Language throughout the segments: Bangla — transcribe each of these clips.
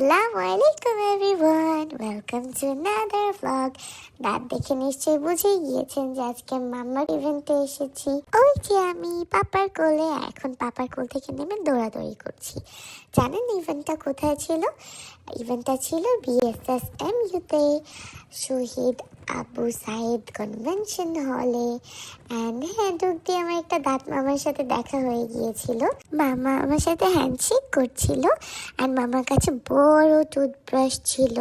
আসসালামু আলাইকুম everyone, welcome to another vlog. দাঁত দেখে নিশ্চয়ই বুঝে গিয়েছেন যে আজকে মাম্মার ইভেন্টে এসেছি। ওই যে আমি পাপার কোলে, এখন পাপার কোল থেকে নেমে দৌড়াদৌড়ি করছি। জানেন ইভেন্টটা কোথায় ছিল? ইভেন্টটা ছিল BSSMU-তে, শহীদ আবু সাইদ কনভেনশন হলে। অ্যান্ড হ্যাঁ, ঢুক দিয়ে আমার একটা দাঁত মামার সাথে দেখা হয়ে গিয়েছিল। মামা আমার সাথে হ্যান্ডশেক করছিল। আর মামার কাছে বড় টুথব্রাশ ছিল।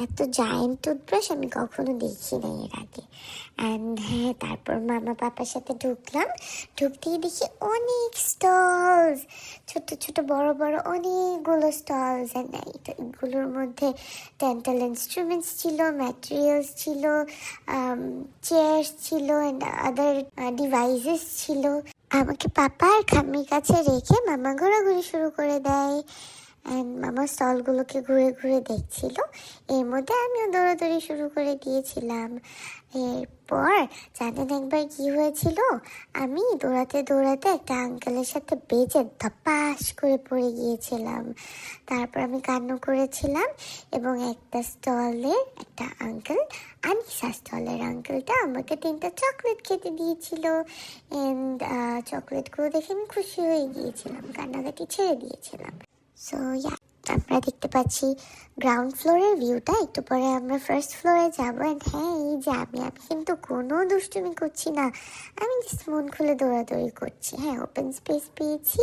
এত জায়েন্ট টুথব্রাশ আমি কখনো দেখি নাই এর আগে। অ্যান্ড হ্যাঁ, তারপর মামা পাপার সাথে ঢুকলাম। ঢুকতেই দেখি অনেক স্টলস, ছোট ছোট বড় বড় অনেকগুলো স্টলস। অ্যান্ড এগুলোর মধ্যে ডেন্টাল ইনস্ট্রুমেন্টস ছিল, ম্যাটেরিয়ালস ছিল, চেয়ার্স ছিল, অ্যান্ড আদার ডিভাইসেস ছিল। আমাকে পাপা আর খাম্মির কাছে রেখে মামা ঘোরাঘুরি শুরু করে দেয়। অ্যান্ড মামা স্টলগুলোকে ঘুরে ঘুরে দেখছিল। এর মধ্যে আমিও দৌড়াদৌড়ি শুরু করে দিয়েছিলাম। এরপর জানেন একবার কি হয়েছিল? আমি দৌড়াতে দৌড়াতে একটা আঙ্কেলের সাথে বেজে ধপাস করে পড়ে গিয়েছিলাম। তারপর আমি কান্না করেছিলাম এবং একটা স্টলের একটা আঙ্কেল, আনিসা স্টলের আঙ্কেলটা আমাকে 3টা চকলেট খেতে দিয়েছিল। অ্যান্ড চকলেটগুলো দেখে আমি খুশি হয়ে গিয়েছিলাম, কান্নাকাটি ছেড়ে দিয়েছিলাম। সো ইয়া, আমরা দেখতে পাচ্ছি গ্রাউন্ড ফ্লোরের ভিউটা। একটু পরে আমরা ফার্স্ট ফ্লোরে যাবো। অ্যান্ড হ্যাঁ, এই যে আমি কিন্তু কোনো দুষ্টুমি করছি না, আমি জাস্ট মন খুলে দৌড়াদৌড়ি করছি। হ্যাঁ, ওপেন স্পেস পেয়েছি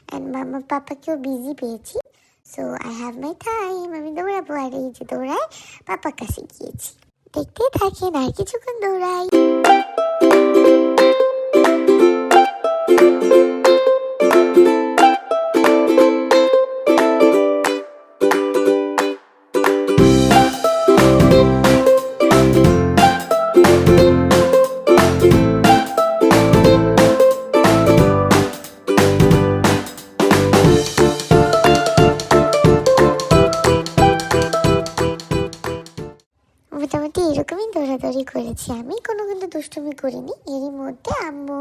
অ্যান্ড মামা পাপাকেও বিজি পেয়েছি। So I have my time, আমি দৌড়াবো। আর এই যে দৌড়ায় পাপার কাছে গিয়েছি। দেখতেই থাকেন, আর কিছুক্ষণ দৌড়াই। মোটামুটি এরকমই দৌড়াদৌড়ি করেছি আমি, কোনো কিন্তু দুষ্টুমি করিনি। এরই মধ্যে আম্মু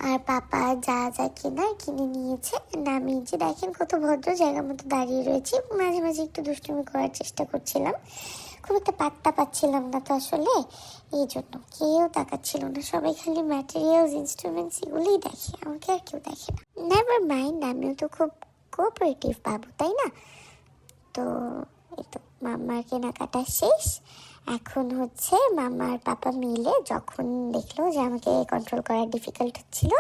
আর পাপা যা যা কেনার কিনে নিয়েছে। আমি যে দেখেন কত ভদ্র জায়গার মতো দাঁড়িয়ে রয়েছি, মাঝে মাঝে একটু দুষ্টুমি করার চেষ্টা করছিলাম। খুব একটা পাত্তা পাচ্ছিলাম না তো আসলে, এই জন্য কেউ তাকাচ্ছিল না। সবাই খালি ম্যাটেরিয়ালস, ইনস্ট্রুমেন্টস এগুলোই দেখে, আমাকে আর কেউ দেখে না। নেভার মাইন্ড, আমিও তো খুব কোঅপারেটিভ বাবু, তাই না? তো এই তো মাম্মার কেনাকাটা শেষ। এখন হচ্ছে মামা আর পাপা মিলে যখন দেখলো যে আমাকে কন্ট্রোল করা ডিফিকাল্ট হচ্ছিল,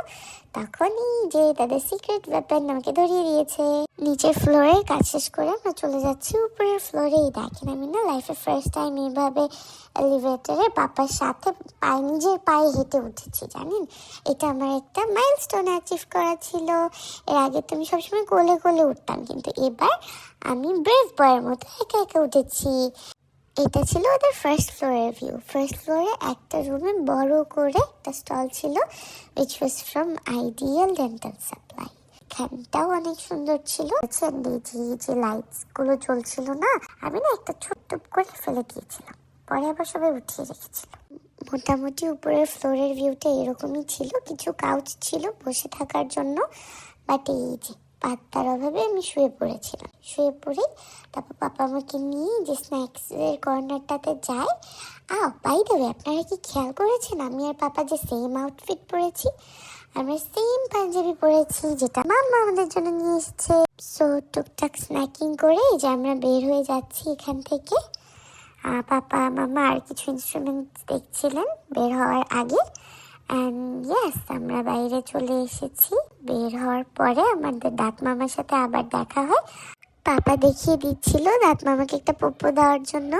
তখনই যে তাদের সিক্রেট ওয়েপন আমাকে ধরিয়ে দিয়েছে। নিচের ফ্লোরে কাজ শেষ করে আমরা চলে যাচ্ছি উপরের ফ্লোরেই। দেখেন, আমি না লাইফে ফার্স্ট টাইম এইভাবে এলিভেটরে পাপার সাথে নিজের পায়ে হেঁটে উঠেছি। জানেন, এটা আমার একটা মাইলস্টোন অ্যাচিভ করা ছিল। এর আগে তো আমি সবসময় কোলে কোলে উঠতাম, কিন্তু এবার আমি ব্রেভ বয়ের মতো একা একা উঠেছি। এটা ছিল ওদের ফার্স্ট ফ্লোরের ভিউ। ফার্স্ট ফ্লোরে একটা রুমে বড় করে একটা স্টল ছিল, which was from Ideal Dental Supply. এখানটাও অনেক সুন্দর ছিল। যে লাইটসগুলো জ্বলছিল না, আমি না একটা ছোট্ট করে ফেলে দিয়েছিলাম, পরে আবার সবাই উঠিয়ে রেখেছিল। মোটামুটি উপরের ফ্লোরের ভিউটা এরকমই ছিল। কিছু কাউচ ছিল বসে থাকার জন্য, বাট এই যে পাত্তার অভাবে আমি শুয়ে পড়েছিলাম। শুয়ে পড়ে তারপর পাপা আমাকে নিয়ে যে স্ন্যাক্সের কর্নারটাতে যায়। বাই দ্য ওয়ে, আপনারা কি খেয়াল করেছেন আমি আর পাপা যে সেম আউটফিট পরেছি? আমরা সেম পাঞ্জাবি পরেছি, যেটা মাম্মা আমাদের জন্য নিয়ে এসেছে। সো টুকটাক স্ন্যাকিং করে যে আমরা বের হয়ে যাচ্ছি এখান থেকে। পাপা মামা আর কিছু ইনস্ট্রুমেন্টস দেখছিলেন বের হওয়ার আগে। অ্যান্ড ইয়েস, আমরা বাইরে চলে এসেছি। বের হওয়ার পরে আমাদের দাঁত মামার সাথে আবার দেখা হয়। পাপা দেখিয়ে দিচ্ছিল দাঁত মামাকে একটা পপ্পো দেওয়ার জন্য।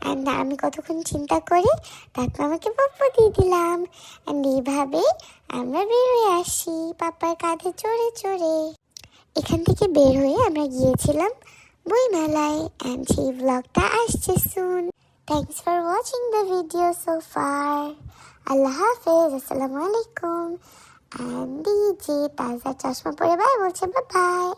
অ্যান্ড আমি কতক্ষণ চিন্তা করে দাঁত মামাকে পপ্পো দিয়ে দিলাম। অ্যান্ড এইভাবে আমরা বের হয়ে আসি পাপার কাঁধে চড়ে চড়ে। এখান থেকে বের হয়ে আমরা গিয়েছিলাম বইমেলায়। অ্যান্ড সেই ব্লগটা আসছে soon. Thanks for watching the video so far. আল্লাহ হাফেজ, আসসালামু আলাইকুম। অ্যান্ড যে তাজা চশমা পরে বাই বলছে, বাই বাই।